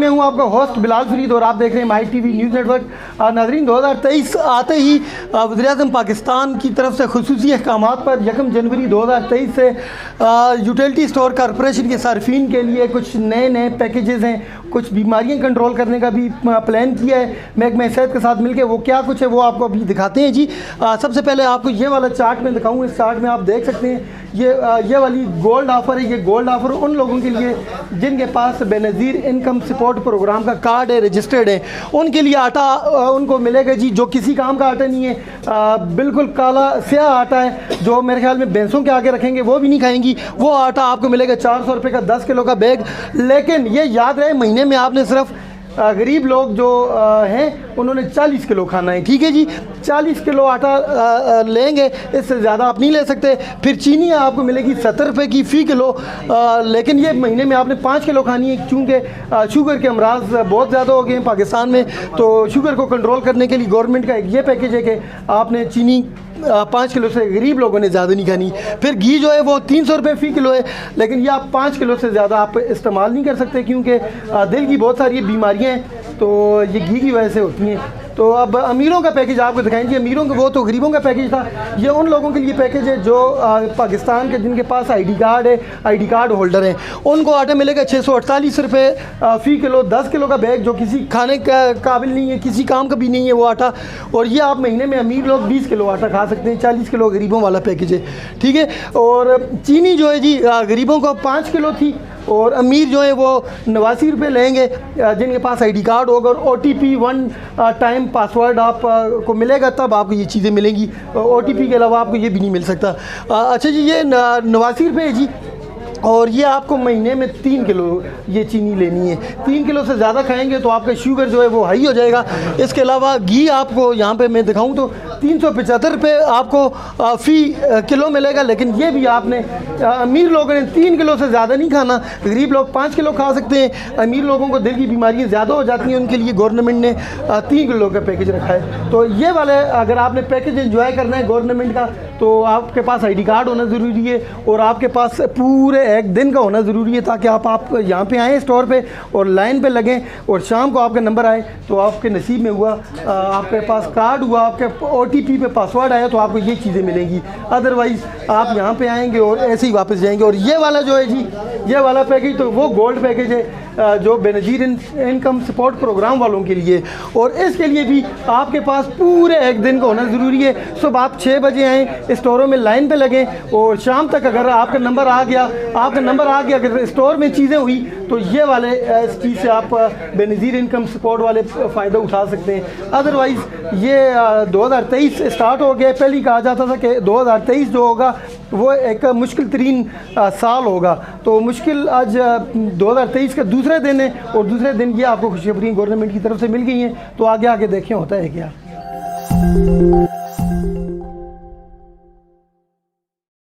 मैं हूं आपका होस्ट बिलाल फरीद और आप देख रहे हैं माई टीवी न्यूज़ नेटवर्क। नाज़रीन, 2023 आते ही वज़ीर-ए-आज़म पाकिस्तान की तरफ से खुसूसी अहकामात पर 1 जनवरी 2023 से यूटिलिटी स्टोर कॉरपोरेशन के सार्फिन के लिए कुछ नए पैकेजेस हैं, कुछ बीमारियां कंट्रोल करने का भी प्लान किया है महकमा सेहत के साथ मिलकर। वो क्या कुछ है वो आपको अभी दिखाते हैं जी। सबसे पहले आपको ये वाला चार्ट में दिखाऊँ। इस चार्ट में आप देख सकते हैं ये वाली गोल्ड ऑफ़र है। ये गोल्ड ऑफ़र उन लोगों के लिए जिनके पास बेनज़ीर इनकम सपोर्ट प्रोग्राम का कार्ड है, रजिस्टर्ड है, उनके लिए आटा उनको मिलेगा जी, जो किसी काम का आटा नहीं है, बिल्कुल काला स्याह आटा है, जो मेरे ख्याल में भैंसों के आगे रखेंगे वो भी नहीं खाएंगी। वो आटा आपको मिलेगा 400 रुपये का 10 किलो का बैग। लेकिन ये याद रहे, महीने में आपने सिर्फ गरीब लोग जो हैं उन्होंने 40 किलो खाना है, ठीक है जी। 40 किलो आटा लेंगे, इससे ज़्यादा आप नहीं ले सकते। फिर चीनी आपको मिलेगी 70 रुपये की फ़ी किलो, लेकिन ये महीने में आपने 5 किलो खानी है, क्योंकि शुगर के अमराज बहुत ज़्यादा हो गए हैं पाकिस्तान में। तो शुगर को कंट्रोल करने के लिए गवर्नमेंट का ये पैकेज है कि आपने चीनी 5 किलो से गरीब लोगों ने ज़्यादा नहीं खानी। फिर घी जो है वो 300 रुपये फ़ी किलो है, लेकिन ये आप 5 किलो से ज़्यादा आप इस्तेमाल नहीं कर सकते, क्योंकि दिल की बहुत सारी बीमारियाँ हैं तो ये घी की वजह से होती हैं। तो अब अमीरों का पैकेज आपको दिखाएंगे। अमीरों का वो तो गरीबों का पैकेज था, ये उन लोगों के लिए पैकेज है जो पाकिस्तान के जिनके पास आईडी कार्ड है, आईडी कार्ड होल्डर हैं। उनको आटा मिलेगा 648 रुपये फ़ी किलो, 10 किलो का बैग, जो किसी खाने का काबिल नहीं है, किसी काम का भी नहीं है वो आटा। और ये आप महीने में अमीर लोग 20 किलो आटा खा सकते हैं। 40 किलो गरीबों वाला पैकेज है, ठीक है। और चीनी जो है जी, गरीबों को 5 किलो थी और अमीर जो है वो 89 रुपये लेंगे जिनके पास आईडी कार्ड होगा। और OTP 1 टाइम पासवर्ड आप को मिलेगा, तब आपको ये चीज़ें मिलेंगी। OTP के अलावा आपको ये भी नहीं मिल सकता। अच्छा जी, ये 89 रुपये है जी, और ये आपको महीने में 3 किलो ये चीनी लेनी है। 3 किलो से ज़्यादा खाएंगे तो आपका शुगर जो है वो हाई हो जाएगा। इसके अलावा घी आपको यहाँ पे मैं दिखाऊँ तो 375 रुपये आपको फ़ी किलो मिलेगा, लेकिन ये भी आपने अमीर लोगों ने 3 किलो से ज़्यादा नहीं खाना। गरीब लोग 5 किलो खा सकते हैं। अमीर लोगों को दिल की बीमारियाँ ज़्यादा हो जाती हैं, उनके लिए गवर्नमेंट ने 3 किलो का पैकेज रखा है। तो ये वाले अगर आपने पैकेज एंजॉय करना है गवर्नमेंट का, तो आपके पास आईडी कार्ड होना ज़रूरी है और आपके पास पूरे एक दिन का होना ज़रूरी है, ताकि आप यहाँ पे आएँ स्टोर पे और लाइन पे लगें और शाम को आपका नंबर आए तो आपके नसीब में हुआ, आपके पास कार्ड हुआ, आपके OTP पे पासवर्ड आया तो आपको ये चीज़ें मिलेंगी। अदरवाइज़ आप यहाँ पे आएंगे और ऐसे ही वापस जाएंगे। और ये वाला जो है जी, ये वाला पैकेज तो वो गोल्ड पैकेज है जो बेनज़ीर इनकम सपोर्ट प्रोग्राम वालों के लिए। और इसके लिए भी आपके पास पूरे एक दिन का होना ज़रूरी है। सुबह आप 6 बजे आएँ, स्टोरों में लाइन पे लगें और शाम तक अगर आपका नंबर आ गया, अगर स्टोर में चीज़ें हुई तो ये वाले इस चीज़ से आप बेनज़ीर इनकम सपोर्ट वाले फ़ायदा उठा सकते हैं। अदरवाइज़ ये 2023 स्टार्ट हो गया। पहले ही कहा जाता था कि 2023 जो होगा वो एक मुश्किल तरीन साल होगा। तो मुश्किल आज 2023 का दूसरा दिन है और दूसरे दिन ये आपको खुशखबरी गवर्नमेंट की तरफ से मिल गई हैं। तो आगे देखें होता है क्या।